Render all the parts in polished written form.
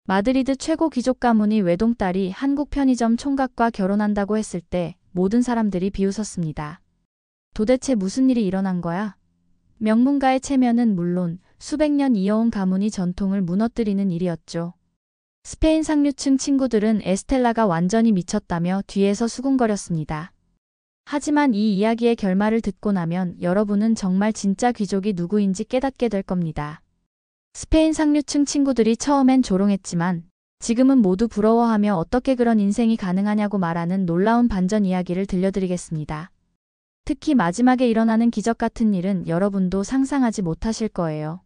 마드리드 최고 귀족 가문이 외동딸이 한국 편의점 총각과 결혼한다고 했을 때 모든 사람들이 비웃었습니다. 도대체 무슨 일이 일어난 거야? 명문가의 체면은 물론 수백 년 이어온 가문이 전통을 무너뜨리는 일이었죠. 스페인 상류층 친구들은 에스텔라가 완전히 미쳤다며 뒤에서 수군거렸습니다. 하지만 이 이야기의 결말을 듣고 나면 여러분은 정말 진짜 귀족이 누구인지 깨닫게 될 겁니다. 스페인 상류층 친구들이 처음엔 조롱했지만 지금은 모두 부러워하며 어떻게 그런 인생이 가능하냐고 말하는 놀라운 반전 이야기를 들려드리겠습니다. 특히 마지막에 일어나는 기적 같은 일은 여러분도 상상하지 못하실 거예요.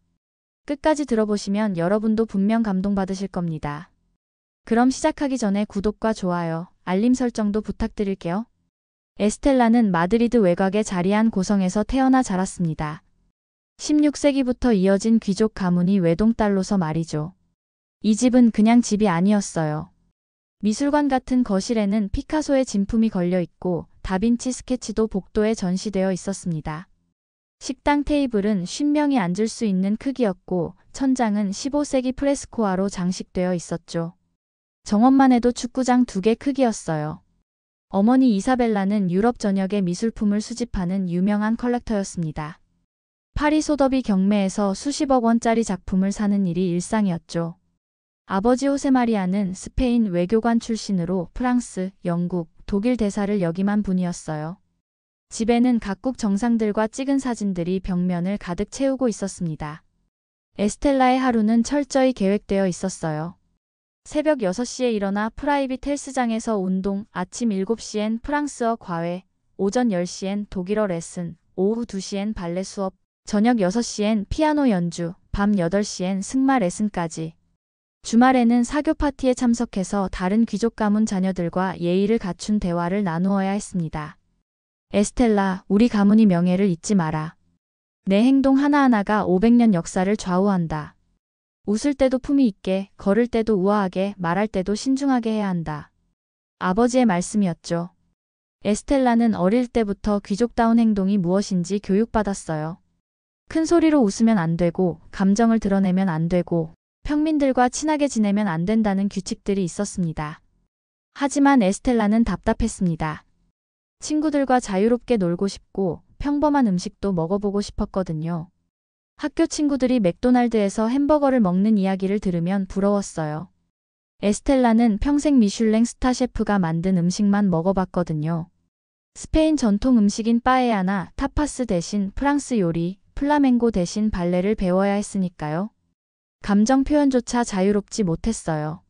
끝까지 들어보시면 여러분도 분명 감동받으실 겁니다. 그럼 시작하기 전에 구독과 좋아요, 알림 설정도 부탁드릴게요. 에스텔라는 마드리드 외곽의 자리한 고성에서 태어나 자랐습니다. 16세기부터 이어진 귀족 가문이 외동딸로서 말이죠. 이 집은 그냥 집이 아니었어요. 미술관 같은 거실에는 피카소의 진품이 걸려 있고 다빈치 스케치도 복도에 전시되어 있었습니다. 식당 테이블은 50명이 앉을 수 있는 크기였고 천장은 15세기 프레스코화로 장식되어 있었죠. 정원만 해도 축구장 2개 크기였어요. 어머니 이사벨라는 유럽 전역의 미술품을 수집하는 유명한 컬렉터였습니다. 파리 소더비 경매에서 수십억 원짜리 작품을 사는 일이 일상이었죠. 아버지 호세마리아는 스페인 외교관 출신으로 프랑스, 영국, 독일 대사를 역임한 분이었어요. 집에는 각국 정상들과 찍은 사진들이 벽면을 가득 채우고 있었습니다. 에스텔라의 하루는 철저히 계획되어 있었어요. 새벽 6시에 일어나 프라이빗 헬스장에서 운동, 아침 7시엔 프랑스어 과외, 오전 10시엔 독일어 레슨, 오후 2시엔 발레 수업, 저녁 6시엔 피아노 연주, 밤 8시엔 승마 레슨까지. 주말에는 사교 파티에 참석해서 다른 귀족 가문 자녀들과 예의를 갖춘 대화를 나누어야 했습니다. 에스텔라, 우리 가문의 명예를 잊지 마라. 내 행동 하나하나가 500년 역사를 좌우한다. 웃을 때도 품위 있게, 걸을 때도 우아하게, 말할 때도 신중하게 해야 한다. 아버지의 말씀이었죠. 에스텔라는 어릴 때부터 귀족다운 행동이 무엇인지 교육받았어요. 큰 소리로 웃으면 안 되고, 감정을 드러내면 안 되고, 평민들과 친하게 지내면 안 된다는 규칙들이 있었습니다. 하지만 에스텔라는 답답했습니다. 친구들과 자유롭게 놀고 싶고, 평범한 음식도 먹어보고 싶었거든요. 학교 친구들이 맥도날드에서 햄버거를 먹는 이야기를 들으면 부러웠어요. 에스텔라는 평생 미슐랭 스타 셰프가 만든 음식만 먹어봤거든요. 스페인 전통 음식인 빠에야나 타파스 대신 프랑스 요리, 플라멩고 대신 발레를 배워야 했으니까요. 감정 표현조차 자유롭지 못했어요.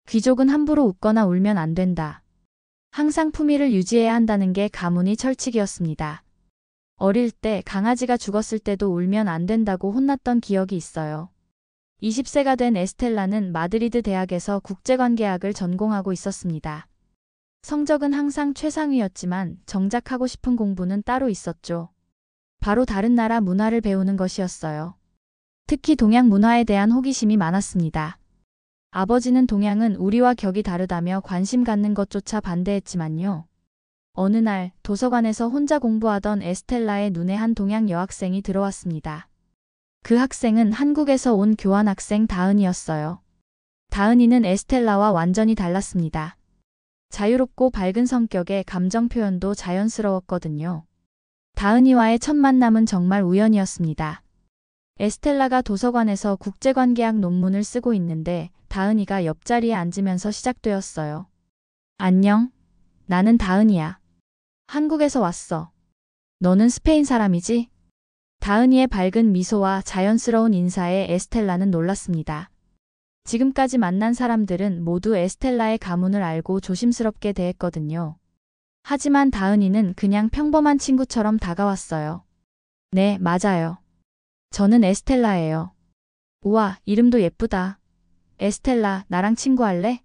귀족은 함부로 웃거나 울면 안 된다. 항상 품위를 유지해야 한다는 게 가문의 철칙이었습니다. 어릴 때 강아지가 죽었을 때도 울면 안 된다고 혼났던 기억이 있어요. 20세가 된 에스텔라는 마드리드 대학에서 국제관계학을 전공하고 있었습니다. 성적은 항상 최상위였지만 정작 하고 싶은 공부는 따로 있었죠. 바로 다른 나라 문화를 배우는 것이었어요. 특히 동양 문화에 대한 호기심이 많았습니다. 아버지는 동양은 우리와 격이 다르다며 관심 갖는 것조차 반대했지만요. 어느 날 도서관에서 혼자 공부하던 에스텔라의 눈에 한 동양 여학생이 들어왔습니다. 그 학생은 한국에서 온 교환학생 다은이었어요. 다은이는 에스텔라와 완전히 달랐습니다. 자유롭고 밝은 성격에 감정 표현도 자연스러웠거든요. 다은이와의 첫 만남은 정말 우연이었습니다. 에스텔라가 도서관에서 국제관계학 논문을 쓰고 있는데 다은이가 옆자리에 앉으면서 시작되었어요. 안녕, 나는 다은이야. 한국에서 왔어. 너는 스페인 사람이지? 다은이의 밝은 미소와 자연스러운 인사에 에스텔라는 놀랐습니다. 지금까지 만난 사람들은 모두 에스텔라의 가문을 알고 조심스럽게 대했거든요. 하지만 다은이는 그냥 평범한 친구처럼 다가왔어요. 네, 맞아요. 저는 에스텔라예요. 우와, 이름도 예쁘다. 에스텔라, 나랑 친구할래?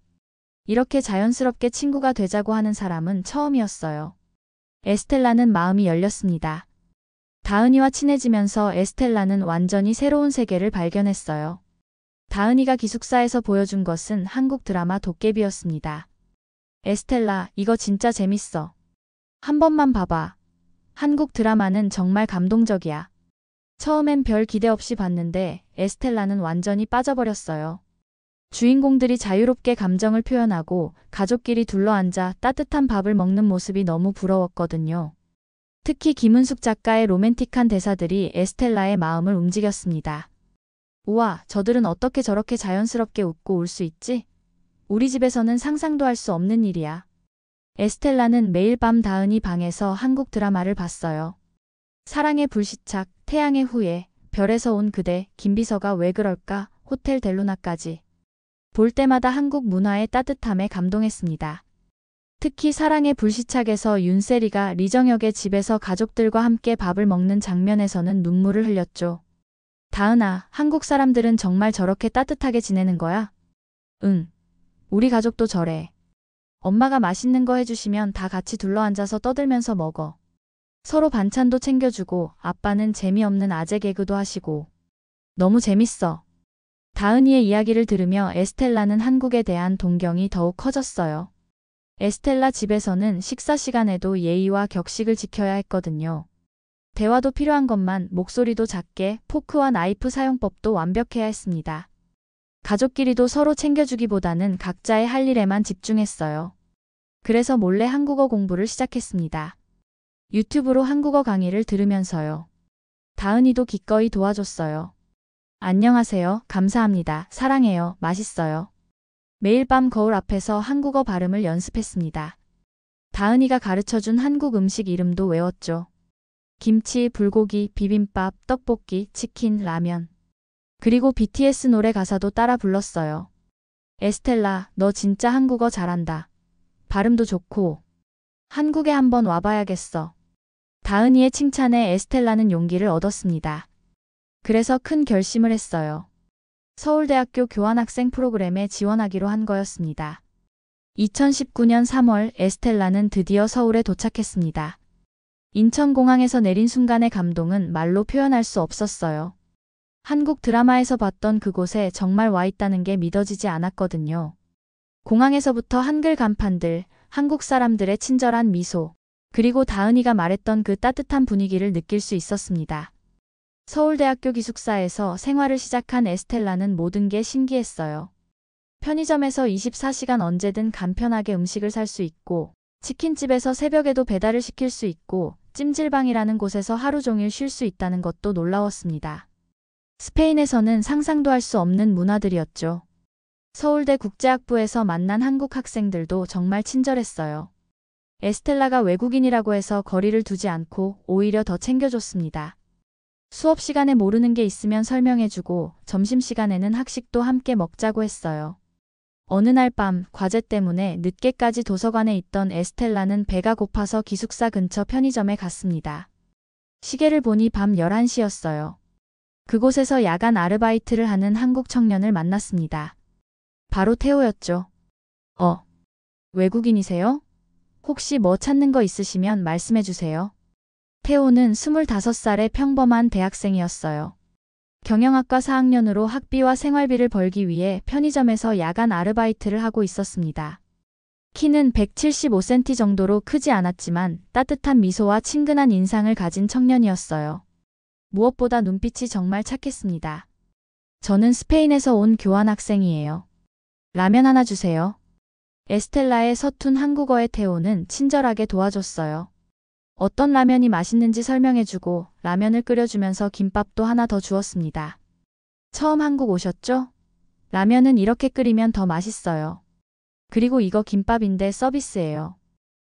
이렇게 자연스럽게 친구가 되자고 하는 사람은 처음이었어요. 에스텔라는 마음이 열렸습니다. 다은이와 친해지면서 에스텔라는 완전히 새로운 세계를 발견했어요. 다은이가 기숙사에서 보여준 것은 한국 드라마 도깨비였습니다. 에스텔라, 이거 진짜 재밌어. 한 번만 봐봐. 한국 드라마는 정말 감동적이야. 처음엔 별 기대 없이 봤는데 에스텔라는 완전히 빠져버렸어요. 주인공들이 자유롭게 감정을 표현하고 가족끼리 둘러앉아 따뜻한 밥을 먹는 모습이 너무 부러웠거든요. 특히 김은숙 작가의 로맨틱한 대사들이 에스텔라의 마음을 움직였습니다. 우와, 저들은 어떻게 저렇게 자연스럽게 웃고 울 수 있지? 우리 집에서는 상상도 할 수 없는 일이야. 에스텔라는 매일 밤 다은이 방에서 한국 드라마를 봤어요. 사랑의 불시착, 태양의 후예, 별에서 온 그대, 김비서가 왜 그럴까, 호텔 델루나까지. 볼 때마다 한국 문화의 따뜻함에 감동했습니다. 특히 사랑의 불시착에서 윤세리가 리정혁의 집에서 가족들과 함께 밥을 먹는 장면에서는 눈물을 흘렸죠. 다은아, 한국 사람들은 정말 저렇게 따뜻하게 지내는 거야? 응. 우리 가족도 저래. 엄마가 맛있는 거 해주시면 다 같이 둘러앉아서 떠들면서 먹어. 서로 반찬도 챙겨주고 아빠는 재미없는 아재 개그도 하시고. 너무 재밌어. 다은이의 이야기를 들으며 에스텔라는 한국에 대한 동경이 더욱 커졌어요. 에스텔라 집에서는 식사 시간에도 예의와 격식을 지켜야 했거든요. 대화도 필요한 것만, 목소리도 작게, 포크와 나이프 사용법도 완벽해야 했습니다. 가족끼리도 서로 챙겨주기보다는 각자의 할 일에만 집중했어요. 그래서 몰래 한국어 공부를 시작했습니다. 유튜브로 한국어 강의를 들으면서요. 다은이도 기꺼이 도와줬어요. 안녕하세요. 감사합니다. 사랑해요. 맛있어요. 매일 밤 거울 앞에서 한국어 발음을 연습했습니다. 다은이가 가르쳐준 한국 음식 이름도 외웠죠. 김치, 불고기, 비빔밥, 떡볶이, 치킨, 라면. 그리고 BTS 노래 가사도 따라 불렀어요. 에스텔라, 너 진짜 한국어 잘한다. 발음도 좋고. 한국에 한번 와봐야겠어. 다은이의 칭찬에 에스텔라는 용기를 얻었습니다. 그래서 큰 결심을 했어요. 서울대학교 교환학생 프로그램에 지원하기로 한 거였습니다. 2019년 3월 에스텔라는 드디어 서울에 도착했습니다. 인천공항에서 내린 순간의 감동은 말로 표현할 수 없었어요. 한국 드라마에서 봤던 그곳에 정말 와 있다는 게 믿어지지 않았거든요. 공항에서부터 한글 간판들, 한국 사람들의 친절한 미소, 그리고 다은이가 말했던 그 따뜻한 분위기를 느낄 수 있었습니다. 서울대학교 기숙사에서 생활을 시작한 에스텔라는 모든 게 신기했어요. 편의점에서 24시간 언제든 간편하게 음식을 살 수 있고, 치킨집에서 새벽에도 배달을 시킬 수 있고, 찜질방이라는 곳에서 하루 종일 쉴 수 있다는 것도 놀라웠습니다. 스페인에서는 상상도 할 수 없는 문화들이었죠. 서울대 국제학부에서 만난 한국 학생들도 정말 친절했어요. 에스텔라가 외국인이라고 해서 거리를 두지 않고 오히려 더 챙겨줬습니다. 수업 시간에 모르는 게 있으면 설명해주고 점심시간에는 학식도 함께 먹자고 했어요. 어느 날 밤 과제 때문에 늦게까지 도서관에 있던 에스텔라는 배가 고파서 기숙사 근처 편의점에 갔습니다. 시계를 보니 밤 11시였어요. 그곳에서 야간 아르바이트를 하는 한국 청년을 만났습니다. 바로 태호였죠. 외국인이세요? 혹시 뭐 찾는 거 있으시면 말씀해주세요. 태호는 25살의 평범한 대학생이었어요. 경영학과 4학년으로 학비와 생활비를 벌기 위해 편의점에서 야간 아르바이트를 하고 있었습니다. 키는 175cm 정도로 크지 않았지만 따뜻한 미소와 친근한 인상을 가진 청년이었어요. 무엇보다 눈빛이 정말 착했습니다. 저는 스페인에서 온 교환학생이에요. 라면 하나 주세요. 에스텔라의 서툰 한국어의 태호는 친절하게 도와줬어요. 어떤 라면이 맛있는지 설명해주고 라면을 끓여주면서 김밥도 하나 더 주었습니다. 처음 한국 오셨죠? 라면은 이렇게 끓이면 더 맛있어요. 그리고 이거 김밥인데 서비스예요.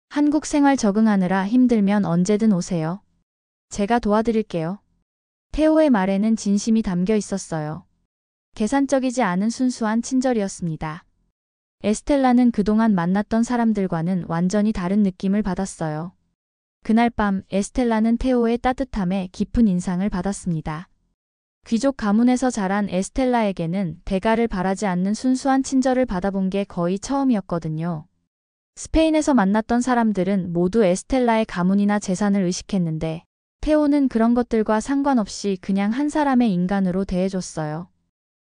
한국 생활 적응하느라 힘들면 언제든 오세요. 제가 도와드릴게요. 태호의 말에는 진심이 담겨 있었어요. 계산적이지 않은 순수한 친절이었습니다. 에스텔라는 그동안 만났던 사람들과는 완전히 다른 느낌을 받았어요. 그날 밤 에스텔라는 태호의 따뜻함에 깊은 인상을 받았습니다. 귀족 가문에서 자란 에스텔라에게는 대가를 바라지 않는 순수한 친절을 받아본 게 거의 처음이었거든요. 스페인에서 만났던 사람들은 모두 에스텔라의 가문이나 재산을 의식했는데 태호는 그런 것들과 상관없이 그냥 한 사람의 인간으로 대해줬어요.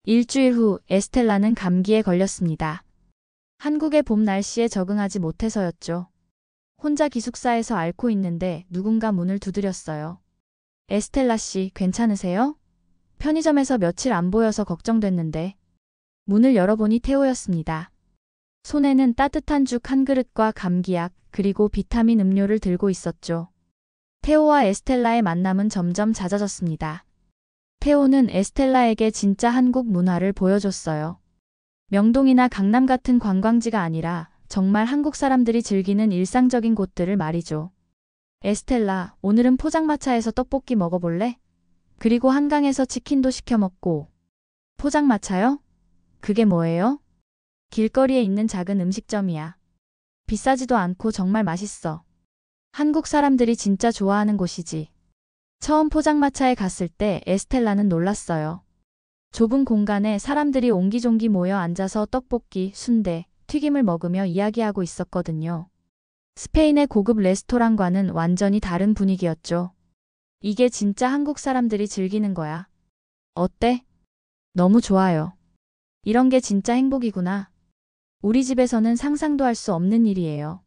일주일 후 에스텔라는 감기에 걸렸습니다. 한국의 봄 날씨에 적응하지 못해서였죠. 혼자 기숙사에서 앓고 있는데 누군가 문을 두드렸어요. 에스텔라 씨, 괜찮으세요? 편의점에서 며칠 안 보여서 걱정됐는데. 문을 열어보니 테오였습니다. 손에는 따뜻한 죽 한 그릇과 감기약 그리고 비타민 음료를 들고 있었죠. 테오와 에스텔라의 만남은 점점 잦아졌습니다. 테오는 에스텔라에게 진짜 한국 문화를 보여줬어요. 명동이나 강남 같은 관광지가 아니라 정말 한국 사람들이 즐기는 일상적인 곳들을 말이죠. 에스텔라, 오늘은 포장마차에서 떡볶이 먹어볼래? 그리고 한강에서 치킨도 시켜 먹고. 포장마차요? 그게 뭐예요? 길거리에 있는 작은 음식점이야. 비싸지도 않고 정말 맛있어. 한국 사람들이 진짜 좋아하는 곳이지. 처음 포장마차에 갔을 때 에스텔라는 놀랐어요. 좁은 공간에 사람들이 옹기종기 모여 앉아서 떡볶이, 순대, 튀김을 먹으며 이야기하고 있었거든요. 스페인의 고급 레스토랑과는 완전히 다른 분위기였죠. 이게 진짜 한국 사람들이 즐기는 거야. 어때? 너무 좋아요. 이런 게 진짜 행복이구나. 우리 집에서는 상상도 할 수 없는 일이에요.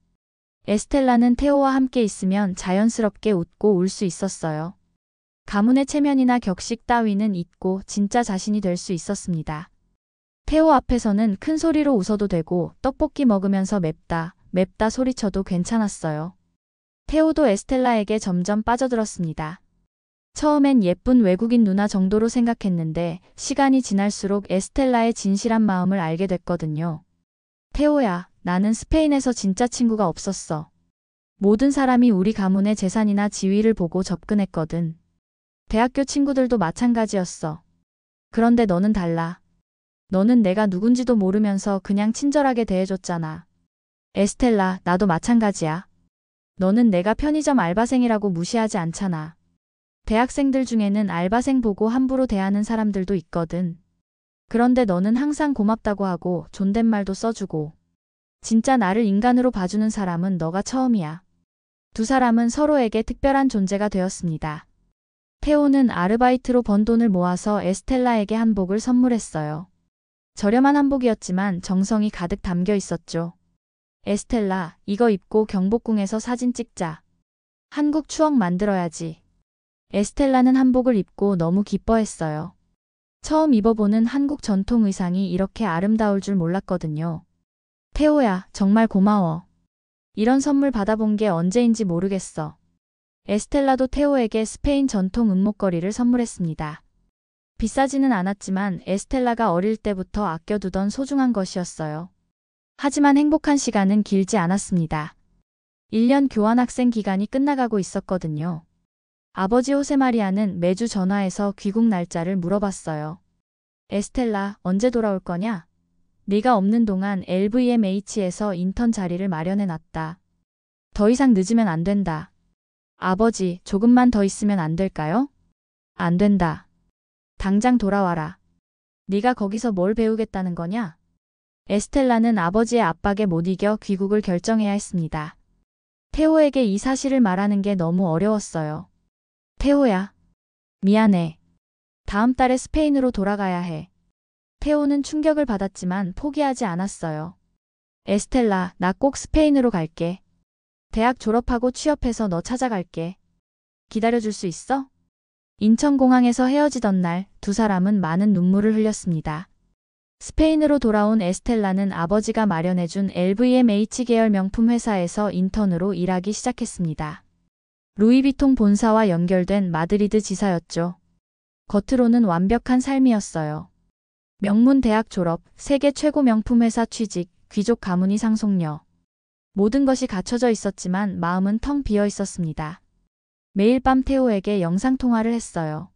에스텔라는 테오와 함께 있으면 자연스럽게 웃고 울 수 있었어요. 가문의 체면이나 격식 따위는 잊고 진짜 자신이 될 수 있었습니다. 테오 앞에서는 큰 소리로 웃어도 되고 떡볶이 먹으면서 맵다, 맵다 소리쳐도 괜찮았어요. 테오도 에스텔라에게 점점 빠져들었습니다. 처음엔 예쁜 외국인 누나 정도로 생각했는데 시간이 지날수록 에스텔라의 진실한 마음을 알게 됐거든요. 테오야, 나는 스페인에서 진짜 친구가 없었어. 모든 사람이 우리 가문의 재산이나 지위를 보고 접근했거든. 대학교 친구들도 마찬가지였어. 그런데 너는 달라. 너는 내가 누군지도 모르면서 그냥 친절하게 대해줬잖아. 에스텔라, 나도 마찬가지야. 너는 내가 편의점 알바생이라고 무시하지 않잖아. 대학생들 중에는 알바생 보고 함부로 대하는 사람들도 있거든. 그런데 너는 항상 고맙다고 하고 존댓말도 써주고. 진짜 나를 인간으로 봐주는 사람은 너가 처음이야. 두 사람은 서로에게 특별한 존재가 되었습니다. 테오는 아르바이트로 번 돈을 모아서 에스텔라에게 한복을 선물했어요. 저렴한 한복이었지만 정성이 가득 담겨 있었죠. 에스텔라, 이거 입고 경복궁에서 사진 찍자. 한국 추억 만들어야지. 에스텔라는 한복을 입고 너무 기뻐했어요. 처음 입어보는 한국 전통 의상이 이렇게 아름다울 줄 몰랐거든요. 테오야, 정말 고마워. 이런 선물 받아본 게 언제인지 모르겠어. 에스텔라도 테오에게 스페인 전통 은목걸이를 선물했습니다. 비싸지는 않았지만 에스텔라가 어릴 때부터 아껴두던 소중한 것이었어요. 하지만 행복한 시간은 길지 않았습니다. 1년 교환학생 기간이 끝나가고 있었거든요. 아버지 호세마리아는 매주 전화해서 귀국 날짜를 물어봤어요. 에스텔라, 언제 돌아올 거냐? 네가 없는 동안 LVMH에서 인턴 자리를 마련해놨다. 더 이상 늦으면 안 된다. 아버지, 조금만 더 있으면 안 될까요? 안 된다. 당장 돌아와라. 네가 거기서 뭘 배우겠다는 거냐? 에스텔라는 아버지의 압박에 못 이겨 귀국을 결정해야 했습니다. 테오에게 이 사실을 말하는 게 너무 어려웠어요. 테오야. 미안해. 다음 달에 스페인으로 돌아가야 해. 테오는 충격을 받았지만 포기하지 않았어요. 에스텔라, 나 꼭 스페인으로 갈게. 대학 졸업하고 취업해서 너 찾아갈게. 기다려줄 수 있어? 인천공항에서 헤어지던 날 두 사람은 많은 눈물을 흘렸습니다. 스페인으로 돌아온 에스텔라는 아버지가 마련해준 LVMH 계열 명품 회사에서 인턴으로 일하기 시작했습니다. 루이비통 본사와 연결된 마드리드 지사였죠. 겉으로는 완벽한 삶이었어요. 명문 대학 졸업, 세계 최고 명품 회사 취직, 귀족 가문이 상속녀. 모든 것이 갖춰져 있었지만 마음은 텅 비어 있었습니다. 매일 밤 테오에게 영상통화를 했어요.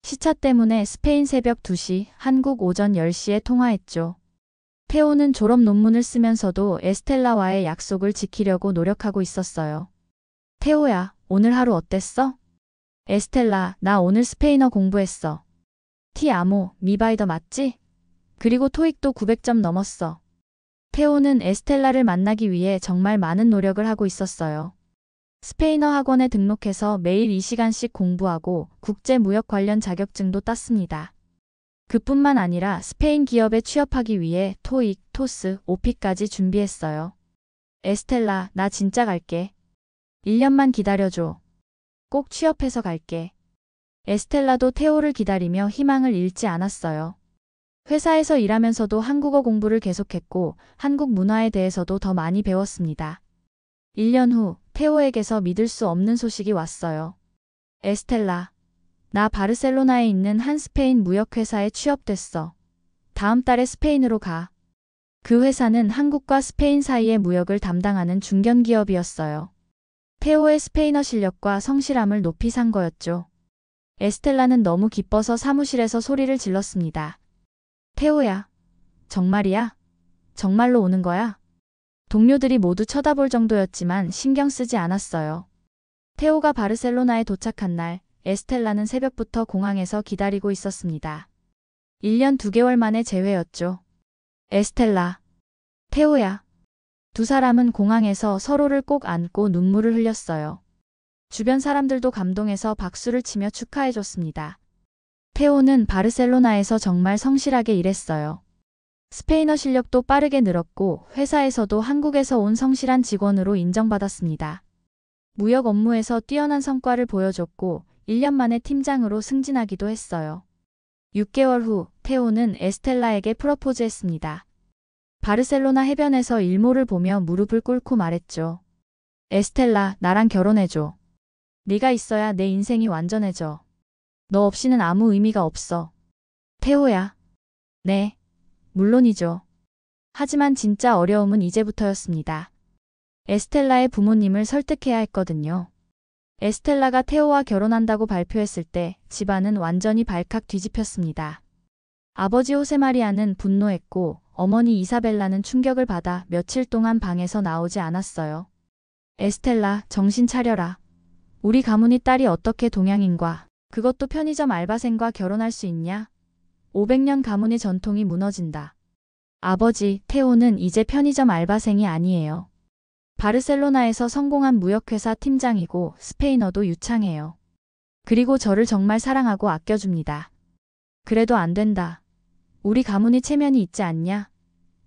시차 때문에 스페인 새벽 2시, 한국 오전 10시에 통화했죠. 테오는 졸업 논문을 쓰면서도 에스텔라와의 약속을 지키려고 노력하고 있었어요. 테오야, 오늘 하루 어땠어? 에스텔라, 나 오늘 스페인어 공부했어. 티 아모, 미바이더 맞지? 그리고 토익도 900점 넘었어. 테오는 에스텔라를 만나기 위해 정말 많은 노력을 하고 있었어요. 스페인어 학원에 등록해서 매일 2시간씩 공부하고 국제무역 관련 자격증도 땄습니다. 그뿐만 아니라 스페인 기업에 취업하기 위해 토익, 토스, 오피까지 준비했어요. 에스텔라, 나 진짜 갈게. 1년만 기다려줘. 꼭 취업해서 갈게. 에스텔라도 테오를 기다리며 희망을 잃지 않았어요. 회사에서 일하면서도 한국어 공부를 계속했고 한국 문화에 대해서도 더 많이 배웠습니다. 1년 후 테오에게서 믿을 수 없는 소식이 왔어요. 에스텔라, 나 바르셀로나에 있는 한 스페인 무역회사에 취업됐어. 다음 달에 스페인으로 가. 그 회사는 한국과 스페인 사이의 무역을 담당하는 중견기업이었어요. 테오의 스페인어 실력과 성실함을 높이 산 거였죠. 에스텔라는 너무 기뻐서 사무실에서 소리를 질렀습니다. 테오야, 정말이야? 정말로 오는 거야? 동료들이 모두 쳐다볼 정도였지만 신경 쓰지 않았어요. 테오가 바르셀로나에 도착한 날, 에스텔라는 새벽부터 공항에서 기다리고 있었습니다. 1년 2개월 만에 재회였죠. 에스텔라, 테오야. 두 사람은 공항에서 서로를 꼭 안고 눈물을 흘렸어요. 주변 사람들도 감동해서 박수를 치며 축하해줬습니다. 테오는 바르셀로나에서 정말 성실하게 일했어요. 스페인어 실력도 빠르게 늘었고 회사에서도 한국에서 온 성실한 직원으로 인정받았습니다. 무역 업무에서 뛰어난 성과를 보여줬고 1년 만에 팀장으로 승진하기도 했어요. 6개월 후 테오는 에스텔라에게 프로포즈했습니다. 바르셀로나 해변에서 일몰을 보며 무릎을 꿇고 말했죠. 에스텔라, 나랑 결혼해줘. 네가 있어야 내 인생이 완전해져. 너 없이는 아무 의미가 없어. 테오야. 네, 물론이죠. 하지만 진짜 어려움은 이제부터였습니다. 에스텔라의 부모님을 설득해야 했거든요. 에스텔라가 테오와 결혼한다고 발표했을 때 집안은 완전히 발칵 뒤집혔습니다. 아버지 호세마리아는 분노했고 어머니 이사벨라는 충격을 받아 며칠 동안 방에서 나오지 않았어요. 에스텔라, 정신 차려라. 우리 가문이 딸이 어떻게 동양인과 그것도 편의점 알바생과 결혼할 수 있냐? 500년 가문의 전통이 무너진다. 아버지, 테오는 이제 편의점 알바생이 아니에요. 바르셀로나에서 성공한 무역회사 팀장이고 스페인어도 유창해요. 그리고 저를 정말 사랑하고 아껴줍니다. 그래도 안 된다. 우리 가문이 체면이 있지 않냐?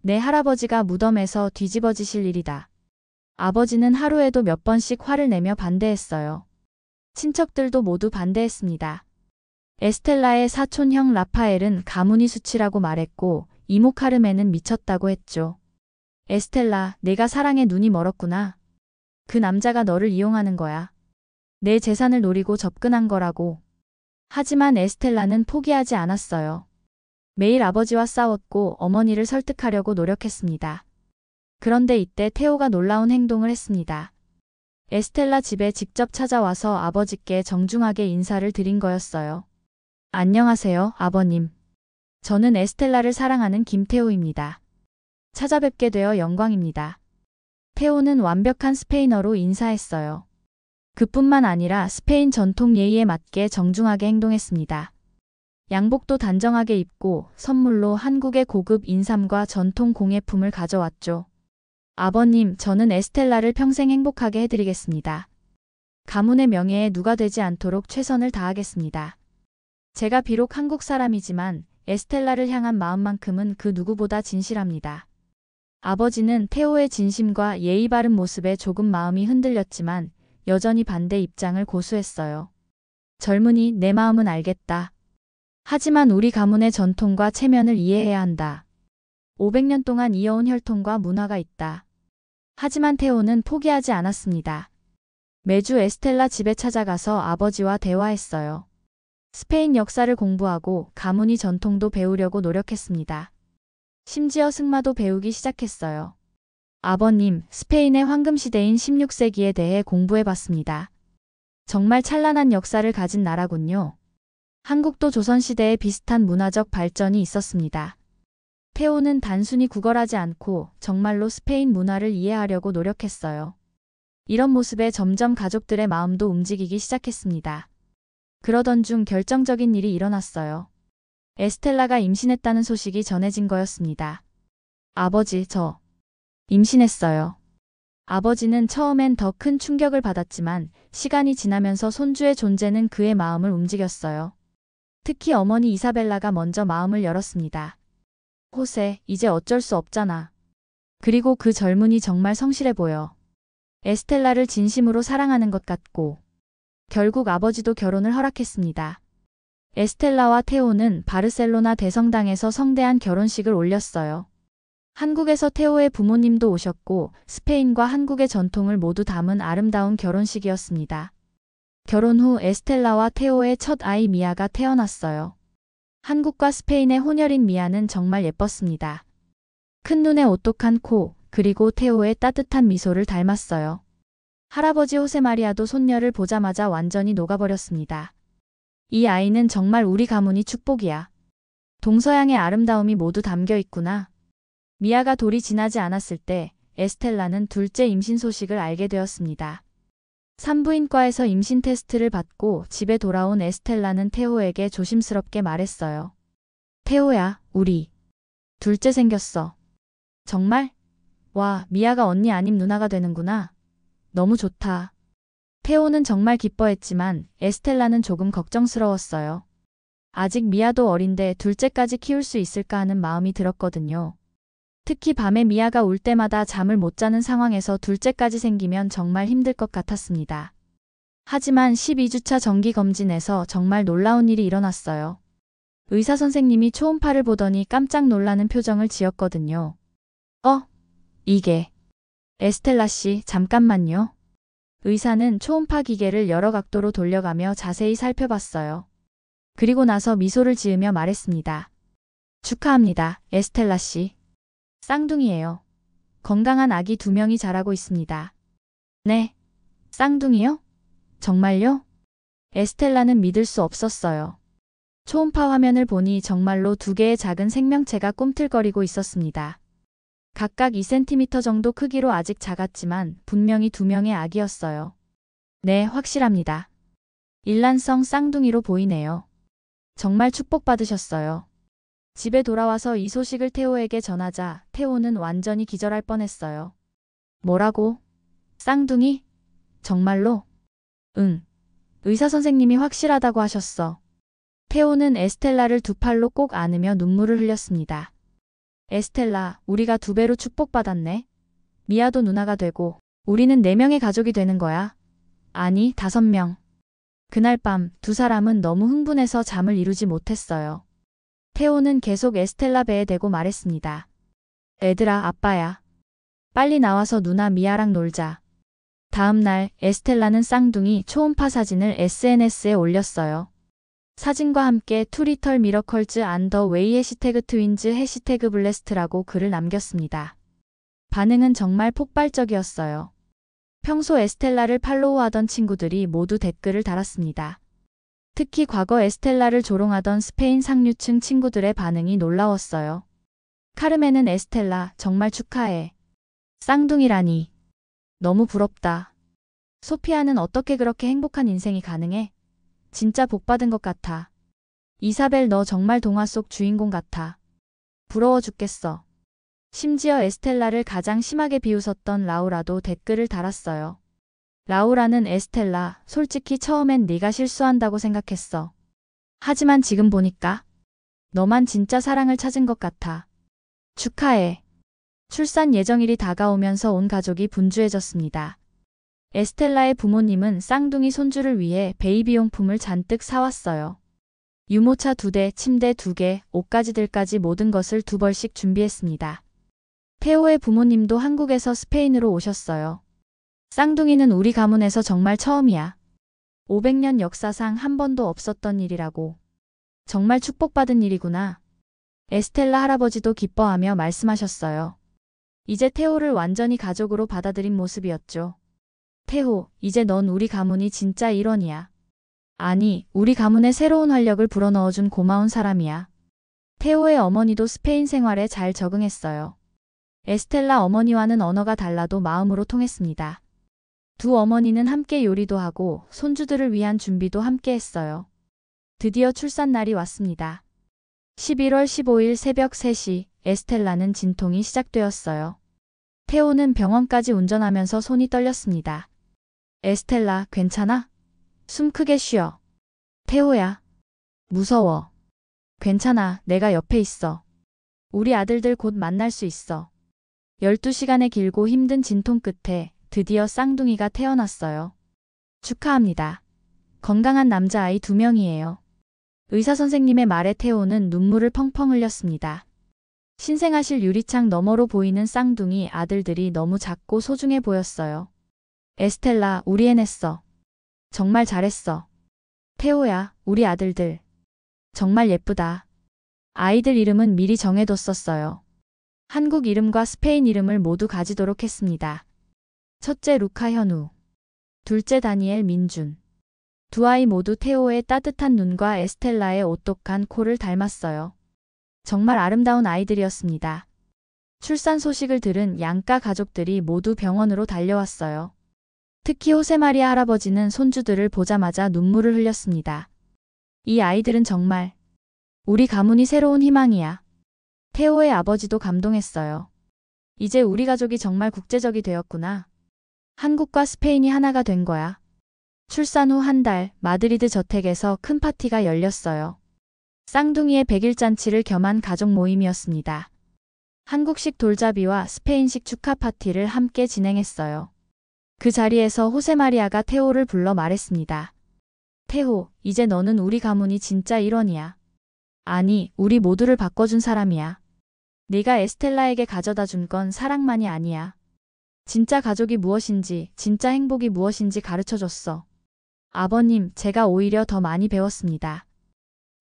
내 할아버지가 무덤에서 뒤집어지실 일이다. 아버지는 하루에도 몇 번씩 화를 내며 반대했어요. 친척들도 모두 반대했습니다. 에스텔라의 사촌형 라파엘은 가문이 수치라고 말했고 이모 카르멘은 미쳤다고 했죠. 에스텔라, 내가 사랑에 눈이 멀었구나. 그 남자가 너를 이용하는 거야. 내 재산을 노리고 접근한 거라고. 하지만 에스텔라는 포기하지 않았어요. 매일 아버지와 싸웠고 어머니를 설득하려고 노력했습니다. 그런데 이때 테오가 놀라운 행동을 했습니다. 에스텔라 집에 직접 찾아와서 아버지께 정중하게 인사를 드린 거였어요. 안녕하세요, 아버님. 저는 에스텔라를 사랑하는 김테오입니다. 찾아뵙게 되어 영광입니다. 테오는 완벽한 스페인어로 인사했어요. 그뿐만 아니라 스페인 전통 예의에 맞게 정중하게 행동했습니다. 양복도 단정하게 입고 선물로 한국의 고급 인삼과 전통 공예품을 가져왔죠. 아버님, 저는 에스텔라를 평생 행복하게 해드리겠습니다. 가문의 명예에 누가 되지 않도록 최선을 다하겠습니다. 제가 비록 한국 사람이지만 에스텔라를 향한 마음만큼은 그 누구보다 진실합니다. 아버지는 테오의 진심과 예의 바른 모습에 조금 마음이 흔들렸지만 여전히 반대 입장을 고수했어요. 젊은이, 내 마음은 알겠다. 하지만 우리 가문의 전통과 체면을 이해해야 한다. 500년 동안 이어온 혈통과 문화가 있다. 하지만 테오는 포기하지 않았습니다. 매주 에스텔라 집에 찾아가서 아버지와 대화했어요. 스페인 역사를 공부하고 가문의 전통도 배우려고 노력했습니다. 심지어 승마도 배우기 시작했어요. 아버님, 스페인의 황금시대인 16세기에 대해 공부해봤습니다. 정말 찬란한 역사를 가진 나라군요. 한국도 조선시대에 비슷한 문화적 발전이 있었습니다. 테오는 단순히 구걸하지 않고 정말로 스페인 문화를 이해하려고 노력했어요. 이런 모습에 점점 가족들의 마음도 움직이기 시작했습니다. 그러던 중 결정적인 일이 일어났어요. 에스텔라가 임신했다는 소식이 전해진 거였습니다. 아버지, 저 임신했어요. 아버지는 처음엔 더 큰 충격을 받았지만 시간이 지나면서 손주의 존재는 그의 마음을 움직였어요. 특히 어머니 이사벨라가 먼저 마음을 열었습니다. 호세, 이제 어쩔 수 없잖아. 그리고 그 젊은이 정말 성실해 보여. 에스텔라를 진심으로 사랑하는 것 같고. 결국 아버지도 결혼을 허락했습니다. 에스텔라와 테오는 바르셀로나 대성당에서 성대한 결혼식을 올렸어요. 한국에서 테오의 부모님도 오셨고 스페인과 한국의 전통을 모두 담은 아름다운 결혼식이었습니다. 결혼 후 에스텔라와 테오의 첫 아이 미아가 태어났어요. 한국과 스페인의 혼혈인 미아는 정말 예뻤습니다. 큰 눈에 오똑한 코, 그리고 테오의 따뜻한 미소를 닮았어요. 할아버지 호세마리아도 손녀를 보자마자 완전히 녹아버렸습니다. 이 아이는 정말 우리 가문이 축복이야. 동서양의 아름다움이 모두 담겨 있구나. 미아가 돌이 지나지 않았을 때 에스텔라는 둘째 임신 소식을 알게 되었습니다. 산부인과에서 임신 테스트를 받고 집에 돌아온 에스텔라는 테오에게 조심스럽게 말했어요. 테오야, 우리 둘째 생겼어. 정말? 와, 미아가 언니 아님 누나가 되는구나. 너무 좋다. 테오는 정말 기뻐했지만 에스텔라는 조금 걱정스러웠어요. 아직 미아도 어린데 둘째까지 키울 수 있을까 하는 마음이 들었거든요. 특히 밤에 미아가 울 때마다 잠을 못 자는 상황에서 둘째까지 생기면 정말 힘들 것 같았습니다. 하지만 12주차 정기검진에서 정말 놀라운 일이 일어났어요. 의사 선생님이 초음파를 보더니 깜짝 놀라는 표정을 지었거든요. 이게. 에스텔라 씨, 잠깐만요. 의사는 초음파 기계를 여러 각도로 돌려가며 자세히 살펴봤어요. 그리고 나서 미소를 지으며 말했습니다. 축하합니다, 에스텔라 씨. 쌍둥이에요. 건강한 아기 2명이 자라고 있습니다. 네. 쌍둥이요? 정말요? 에스텔라는 믿을 수 없었어요. 초음파 화면을 보니 정말로 2개의 작은 생명체가 꿈틀거리고 있었습니다. 각각 2cm 정도 크기로 아직 작았지만 분명히 2명의 아기였어요. 네, 확실합니다. 일란성 쌍둥이로 보이네요. 정말 축복받으셨어요. 집에 돌아와서 이 소식을 테오에게 전하자 테오는 완전히 기절할 뻔했어요. 뭐라고? 쌍둥이? 정말로? 응. 의사 선생님이 확실하다고 하셨어. 테오는 에스텔라를 2팔로 꼭 안으며 눈물을 흘렸습니다. 에스텔라, 우리가 2배로 축복받았네. 미아도 누나가 되고 우리는 4명의 가족이 되는 거야. 아니, 5명. 그날 밤 2사람은 너무 흥분해서 잠을 이루지 못했어요. 테오는 계속 에스텔라 배에 대고 말했습니다. 애들아, 아빠야. 빨리 나와서 누나 미아랑 놀자. 다음 날 에스텔라는 쌍둥이 초음파 사진을 SNS에 올렸어요. 사진과 함께 투 리털 미러컬즈 안 더 웨이 해시태그 트윈즈 해시태그 블레스트라고 글을 남겼습니다. 반응은 정말 폭발적이었어요. 평소 에스텔라를 팔로우하던 친구들이 모두 댓글을 달았습니다. 특히 과거 에스텔라를 조롱하던 스페인 상류층 친구들의 반응이 놀라웠어요. 카르멘은 에스텔라, 정말 축하해. 쌍둥이라니. 너무 부럽다. 소피아는 어떻게 그렇게 행복한 인생이 가능해? 진짜 복받은 것 같아. 이사벨, 너 정말 동화 속 주인공 같아. 부러워 죽겠어. 심지어 에스텔라를 가장 심하게 비웃었던 라우라도 댓글을 달았어요. 라우라는 에스텔라, 솔직히 처음엔 네가 실수한다고 생각했어. 하지만 지금 보니까 너만 진짜 사랑을 찾은 것 같아. 축하해. 출산 예정일이 다가오면서 온 가족이 분주해졌습니다. 에스텔라의 부모님은 쌍둥이 손주를 위해 베이비용품을 잔뜩 사왔어요. 유모차 2대, 침대 2개, 옷가지들까지 모든 것을 2벌씩 준비했습니다. 테오의 부모님도 한국에서 스페인으로 오셨어요. 쌍둥이는 우리 가문에서 정말 처음이야. 500년 역사상 한 번도 없었던 일이라고. 정말 축복받은 일이구나. 에스텔라 할아버지도 기뻐하며 말씀하셨어요. 이제 테오를 완전히 가족으로 받아들인 모습이었죠. 테오, 이제 넌 우리 가문이 진짜 일원이야. 아니, 우리 가문에 새로운 활력을 불어넣어준 고마운 사람이야. 테오의 어머니도 스페인 생활에 잘 적응했어요. 에스텔라 어머니와는 언어가 달라도 마음으로 통했습니다. 두 어머니는 함께 요리도 하고 손주들을 위한 준비도 함께 했어요. 드디어 출산날이 왔습니다. 11월 15일 새벽 3시 에스텔라는 진통이 시작되었어요. 테오는 병원까지 운전하면서 손이 떨렸습니다. 에스텔라, 괜찮아? 숨 크게 쉬어. 테오야. 무서워. 괜찮아, 내가 옆에 있어. 우리 아들들 곧 만날 수 있어. 12시간의 길고 힘든 진통 끝에 드디어 쌍둥이가 태어났어요. 축하합니다. 건강한 남자아이 2명이에요. 의사 선생님의 말에 태호는 눈물을 펑펑 흘렸습니다. 신생아실 유리창 너머로 보이는 쌍둥이 아들들이 너무 작고 소중해 보였어요. 에스텔라, 우리 해냈어. 정말 잘했어. 태호야, 우리 아들들. 정말 예쁘다. 아이들 이름은 미리 정해뒀었어요. 한국 이름과 스페인 이름을 모두 가지도록 했습니다. 첫째 루카 현우. 둘째 다니엘 민준. 두 아이 모두 태호의 따뜻한 눈과 에스텔라의 오똑한 코를 닮았어요. 정말 아름다운 아이들이었습니다. 출산 소식을 들은 양가 가족들이 모두 병원으로 달려왔어요. 특히 호세마리아 할아버지는 손주들을 보자마자 눈물을 흘렸습니다. 이 아이들은 정말 우리 가문이 새로운 희망이야. 태호의 아버지도 감동했어요. 이제 우리 가족이 정말 국제적이 되었구나. 한국과 스페인이 하나가 된 거야. 출산 후 한 달 마드리드 저택에서 큰 파티가 열렸어요. 쌍둥이의 100일 잔치를 겸한 가족 모임이었습니다. 한국식 돌잡이와 스페인식 축하 파티를 함께 진행했어요. 그 자리에서 호세마리아가 태호를 불러 말했습니다. 태호, 이제 너는 우리 가문이 진짜 일원이야. 아니, 우리 모두를 바꿔준 사람이야. 네가 에스텔라에게 가져다 준 건 사랑만이 아니야. 진짜 가족이 무엇인지, 진짜 행복이 무엇인지 가르쳐줬어. 아버님, 제가 오히려 더 많이 배웠습니다.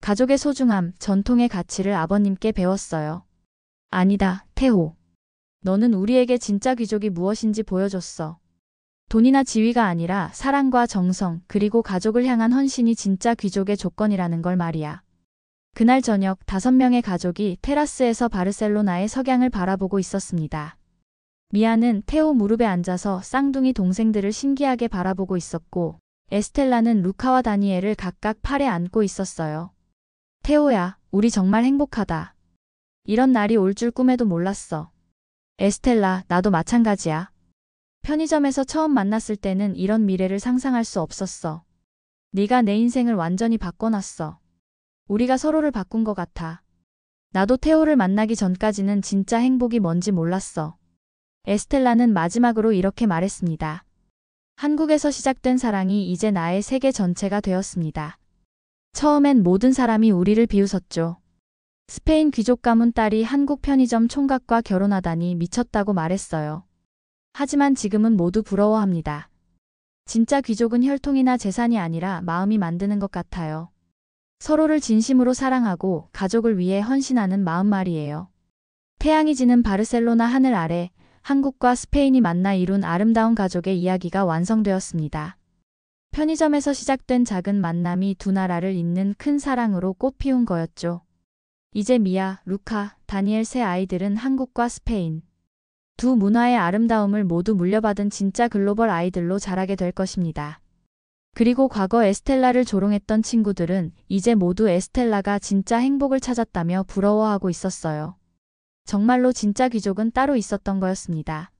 가족의 소중함, 전통의 가치를 아버님께 배웠어요. 아니다, 태호. 너는 우리에게 진짜 귀족이 무엇인지 보여줬어. 돈이나 지위가 아니라 사랑과 정성, 그리고 가족을 향한 헌신이 진짜 귀족의 조건이라는 걸 말이야. 그날 저녁 5명의 가족이 테라스에서 바르셀로나의 석양을 바라보고 있었습니다. 미아는 태호 무릎에 앉아서 쌍둥이 동생들을 신기하게 바라보고 있었고, 에스텔라는 루카와 다니엘을 각각 팔에 안고 있었어요. 태호야, 우리 정말 행복하다. 이런 날이 올 줄 꿈에도 몰랐어. 에스텔라, 나도 마찬가지야. 편의점에서 처음 만났을 때는 이런 미래를 상상할 수 없었어. 네가 내 인생을 완전히 바꿔놨어. 우리가 서로를 바꾼 것 같아. 나도 태호를 만나기 전까지는 진짜 행복이 뭔지 몰랐어. 에스텔라는 마지막으로 이렇게 말했습니다. 한국에서 시작된 사랑이 이제 나의 세계 전체가 되었습니다. 처음엔 모든 사람이 우리를 비웃었죠. 스페인 귀족 가문 딸이 한국 편의점 총각과 결혼하다니 미쳤다고 말했어요. 하지만 지금은 모두 부러워합니다. 진짜 귀족은 혈통이나 재산이 아니라 마음이 만드는 것 같아요. 서로를 진심으로 사랑하고 가족을 위해 헌신하는 마음 말이에요. 태양이 지는 바르셀로나 하늘 아래 한국과 스페인이 만나 이룬 아름다운 가족의 이야기가 완성되었습니다. 편의점에서 시작된 작은 만남이 두 나라를 잇는 큰 사랑으로 꽃피운 거였죠. 이제 미아, 루카, 다니엘 세 아이들은 한국과 스페인 두 문화의 아름다움을 모두 물려받은 진짜 글로벌 아이들로 자라게 될 것입니다. 그리고 과거 에스텔라를 조롱했던 친구들은 이제 모두 에스텔라가 진짜 행복을 찾았다며 부러워하고 있었어요. 정말로 진짜 귀족은 따로 있었던 거였습니다.